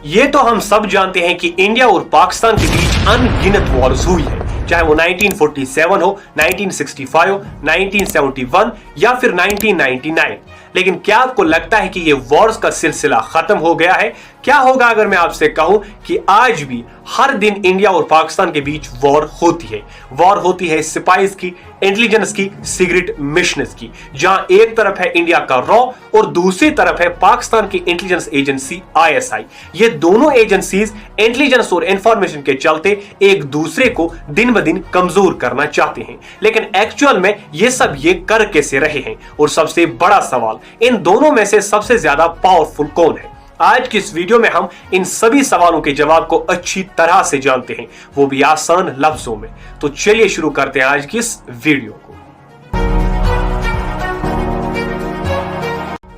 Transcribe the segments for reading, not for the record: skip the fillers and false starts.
ये तो हम सब जानते हैं कि इंडिया और पाकिस्तान के बीच अनगिनत वॉर्स हुई है, चाहे वो 1947 हो, 1965 हो, 1971 या फिर 1999। लेकिन क्या आपको लगता है कि ये वॉर्स का सिलसिला खत्म हो गया है? क्या होगा अगर मैं आपसे कहूं कि आज भी हर दिन इंडिया और पाकिस्तान के बीच वॉर होती है? वॉर होती है सिपाहीज की, इंटेलिजेंस की, सीक्रेट मिशंस की, जहां एक तरफ है इंडिया का रॉ और दूसरी तरफ है पाकिस्तान की इंटेलिजेंस एजेंसी ISI। ये दोनों एजेंसीज इंटेलिजेंस और इंफॉर्मेशन के चलते एक दूसरे को दिन ब दिन कमजोर करना चाहते हैं, लेकिन एक्चुअल में ये सब ये कर कैसे रहे हैं? और सबसे बड़ा सवाल, इन दोनों में से सबसे ज्यादा पावरफुल कौन है? आज की इस वीडियो में हम इन सभी सवालों के जवाब को अच्छी तरह से जानते हैं, वो भी आसान लफ्जों में। तो चलिए शुरू करते हैं आज की इस वीडियो को।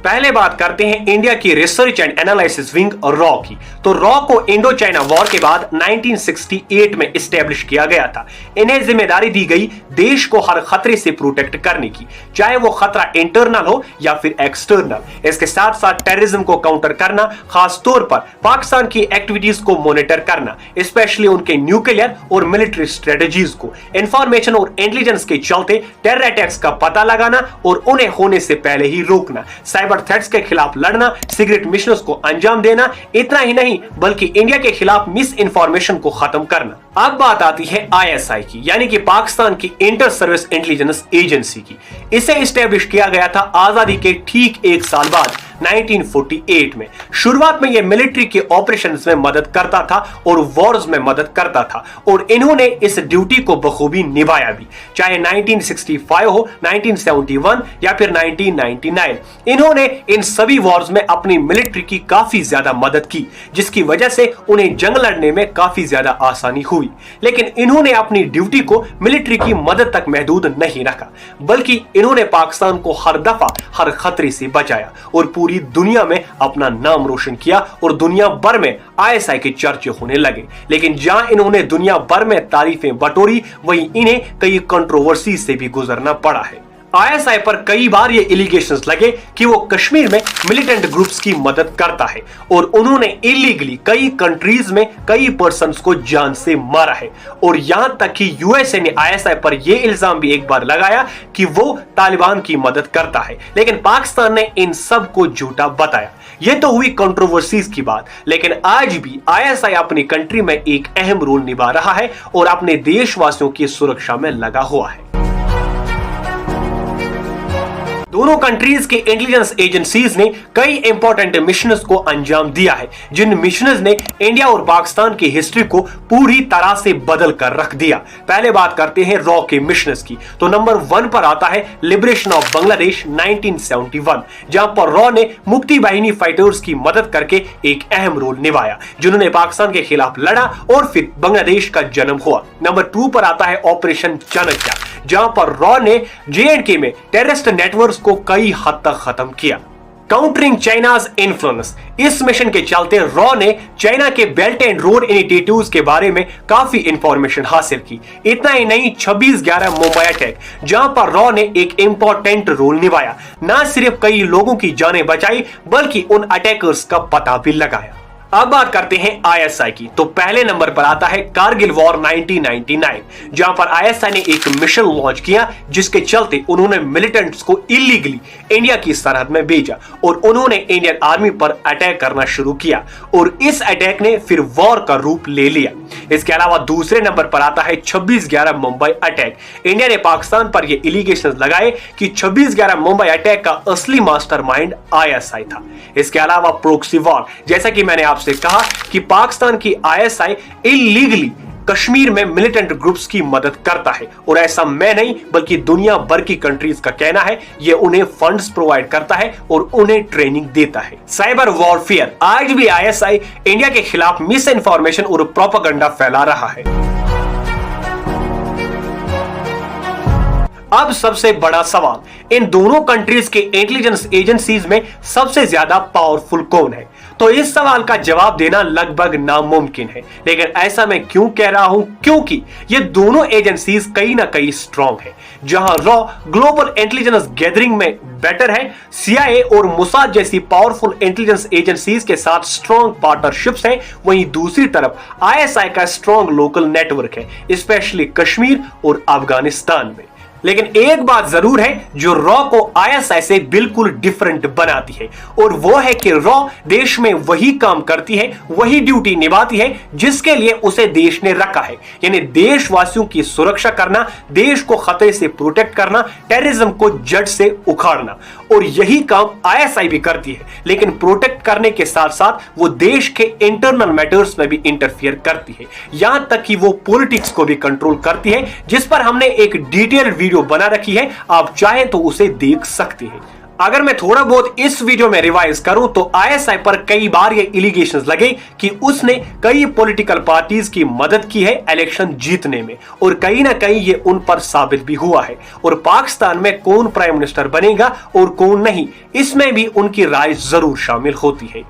पहले बात करते हैं इंडिया की research and analysis wing raw की। तो रॉ को इंडो चाइना वॉर के बाद 1968 में एस्टेब्लिश किया गया था। इन्हें जिम्मेदारी दी गई देश को हर खतरे से प्रोटेक्ट करने की, चाहे वो खतरा इंटरनल हो या फिर एक्सटर्नल। इसके साथ साथ टेररिज्म को काउंटर करना, खास तौर पर पाकिस्तान की एक्टिविटीज को मॉनिटर करना, स्पेशली उनके न्यूक्लियर और मिलिट्री स्ट्रेटजीज को, इंफॉर्मेशन और इंटेलिजेंस के चलते टेरर अटैक्स का पता लगाना और उन्हें होने से पहले ही रोकना, साइबर थ्रेट्स के खिलाफ लड़ना, सीक्रेट मिशंस को अंजाम देना। इतना ही नहीं बल्कि इंडिया के खिलाफ मिस इंफॉर्मेशन को खत्म करना। अब बात आती है ISI की, यानी कि पाकिस्तान की इंटर सर्विस इंटेलिजेंस एजेंसी की। इसे एस्टेब्लिश किया गया था आजादी के ठीक एक साल बाद 1948 में। शुरुआत में यह मिलिट्री के ऑपरेशंस में मदद करता था और वॉर्स में मदद करता था, और इन्होंने इस ड्यूटी को बखूबी निभाया भी, चाहे 1965 हो, 1971 या फिर 1999। इन्होंने इन सभी वॉर्स में अपनी मिलिट्री की काफी ज्यादा मदद की, जिसकी वजह से उन्हें जंग लड़ने में काफी ज्यादा आसानी हुई। लेकिन इन्होंने अपनी ड्यूटी को मिलिट्री की मदद तक महदूद नहीं रखा, बल्कि इन्होंने पाकिस्तान को हर दफा हर खतरे से बचाया और पूरी दुनिया में अपना नाम रोशन किया, और दुनिया भर में ISI के चर्चे होने लगे। लेकिन जहां इन्होंने दुनिया भर में तारीफें बटोरी, वहीं इन्हें कई कंट्रोवर्सी से भी गुजरना पड़ा है। ISI पर कई बार ये एलिगेशंस लगे कि वो कश्मीर में मिलिटेंट ग्रुप्स की मदद करता है, और उन्होंने इलीगली कई कंट्रीज में कई पर्सन्स को जान से मारा है। और यहां तक कि USA ने ISI पर यह इल्जाम भी एक बार लगाया कि वो तालिबान की मदद करता है, लेकिन पाकिस्तान ने इन सब को झूठा बताया। ये तो हुई कंट्रोवर्सीज की बात, लेकिन आज भी ISI अपनी कंट्री में एक अहम रोल निभा रहा है और अपने देशवासियों की सुरक्षा में लगा हुआ है। दोनों कंट्रीज के इंटेलिजेंस एजेंसीज ने कई इंपॉर्टेंट मिशंस को अंजाम दिया है, जिन मिशंस ने इंडिया और पाकिस्तान की हिस्ट्री को पूरी तरह से बदल कर रख दिया। पहले बात करते हैं रॉ के मिशंस की। तो नंबर 1 पर आता है लिबरेशन ऑफ बांग्लादेश 1971, जहां पर रॉ ने मुक्ति बाहिनी फाइटर्स की मदद करके एक अहम रोल निभाया, जिन्होंने पाकिस्तान के खिलाफ लड़ा और फिर बांग्लादेश का जन्म हुआ। नंबर 2 पर आता है ऑपरेशन चाणक्य, जहां पर रॉ ने JNK में टेररिस्ट नेटवर्क्स को कई हद तक खत्म किया। काउंटरिंग चाइनाज इन्फ्लुएंस, इस मिशन के चलते रॉ ने चाइना के बेल्ट एंड रोड इनिशिएटिव्स के बारे में काफी इंफॉर्मेशन हासिल की। इतना ही नहीं, 26/11 मुंबई अटैक, जहां पर रॉ ने एक इंपॉर्टेंट रोल निभाया, ना सिर्फ कई लोगों की जानें बचाई बल्कि उन अटैकर्स का पता भी लगाया। अब बात करते हैं ISI की। तो पहले नंबर पर आता है कारगिल वॉर 1999, जहां पर ISI ने एक मिशन लॉन्च किया, जिसके चलते उन्होंने मिलिटेंट्स को इलीगली इंडिया की सरहद में भेजा और उन्होंने इंडियन आर्मी पर अटैक करना शुरू किया, और इस अटैक ने फिर वॉर का रूप ले लिया। इसके अलावा दूसरे नंबर पर आता है 26/11 मुंबई अटैक। इंडिया ने पाकिस्तान पर यह एलिगेशंस लगाए कि 26/11 मुंबई अटैक का असली मास्टरमाइंड ISI था। इसके अलावा प्रोक्सी वॉर, जैसा कि मैंने आपसे कहा कि पाकिस्तान की ISI इलीगली कश्मीर में मिलिटेंट ग्रुप्स की मदद करता है, और ऐसा मैं नहीं बल्कि दुनिया भर की कंट्रीज का कहना है। ये उन्हें फंड्स प्रोवाइड करता है और उन्हें ट्रेनिंग देता है। साइबर वॉरफेयर, आज भी ISI इंडिया के खिलाफ मिस इंफॉर्मेशन और प्रोपेगेंडा फैला रहा है। अब सबसे बड़ा सवाल, इन दोनों कंट्रीज के इंटेलिजेंस एजेंसीज में सबसे ज्यादा पावरफुल कौन है? तो इस सवाल का जवाब देना लगभग नामुमकिन है। लेकिन ऐसा मैं क्यों कह रहा हूं? क्योंकि ये दोनों एजेंसीज कहीं ना कहीं स्ट्रांग है। जहां रॉ ग्लोबल इंटेलिजेंस गैदरिंग में बेटर है, CIA और मोसाद जैसी पावरफुल इंटेलिजेंस एजेंसीज के साथ स्ट्रांग पार्टनरशिप्स हैं, वहीं दूसरी तरफ ISI का स्ट्रांग लोकल नेटवर्क है, स्पेशली कश्मीर और अफगानिस्तान में। लेकिन एक बात जरूर है जो रॉ को ISI से बिल्कुल डिफरेंट बनाती है, और वो है कि रॉ देश में वही काम करती है, वही ड्यूटी निभाती है जिसके लिए उसे देश ने रखा है, यानी देशवासियों की सुरक्षा करना, देश को खतरे से प्रोटेक्ट करना, टेररिज्म को जड़ से उखाड़ना। और यही काम ISI भी करती है, लेकिन प्रोटेक्ट करने के साथ साथ वो देश के इंटरनल मैटर्स में भी इंटरफियर करती है, यहां तक कि वो पॉलिटिक्स को भी कंट्रोल करती है, जिस पर हमने एक डिटेल वीडियो बना रखी है, आप चाहे तो उसे देख सकते हैं। अगर मैं थोड़ा बहुत इस वीडियो में रिवाइज करूं तो ISI पर कई बार ये एलिगेशंस लगे कि उसने कई पॉलिटिकल पार्टीज की मदद की है इलेक्शन जीतने में, और कहीं ना कहीं ये उन पर साबित भी हुआ है। और पाकिस्तान में कौन प्राइम मिनिस्टर बनेगा और कौन नहीं, इसमें भी उनकी राय जरूर शामिल होती है।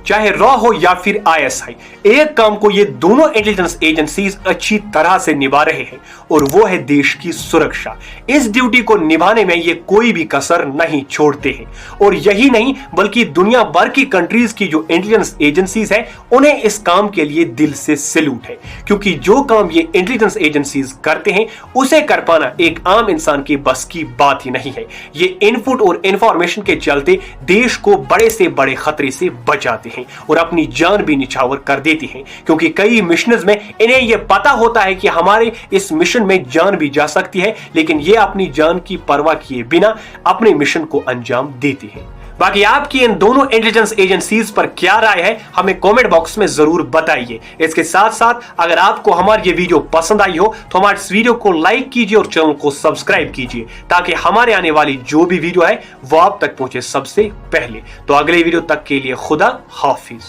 चाहे रॉ हो या फिर ISI, एक काम को ये दोनों इंटेलिजेंस एजेंसीज अच्छी तरह से निभा रहे हैं, और वो है देश की सुरक्षा। इस ड्यूटी को निभाने में ये कोई भी कसर नहीं छोड़ते हैं। और यही नहीं बल्कि दुनिया भर की कंट्रीज की जो इंटेलिजेंस एजेंसीज है, उन्हें इस काम के लिए दिल से सैल्यूट है, क्योंकि जो काम ये इंटेलिजेंस एजेंसीज करते हैं उसे कर पाना एक आम इंसान की बस की बात ही नहीं है। ये इनपुट और इंफॉर्मेशन के चलते देश को बड़े से बड़े खतरे से बचाते हैं और अपनी जान भी निछावर कर देती हैं, क्योंकि कई मिशंस में इन्हें यह पता होता है कि हमारे इस मिशन में जान भी जा सकती है, लेकिन ये अपनी जान की परवाह किए बिना अपने मिशन को अंजाम देती हैं। बाकी आपकी इन दोनों इंटेलिजेंस एजेंसीज पर क्या राय है, हमें कमेंट बॉक्स में जरूर बताइए। इसके साथ साथ अगर आपको हमारी ये वीडियो पसंद आई हो तो हमारे इस वीडियो को लाइक कीजिए और चैनल को सब्सक्राइब कीजिए, ताकि हमारे आने वाली जो भी वीडियो है वो आप तक पहुंचे सबसे पहले। तो अगले वीडियो तक के लिए खुदा हाफिज।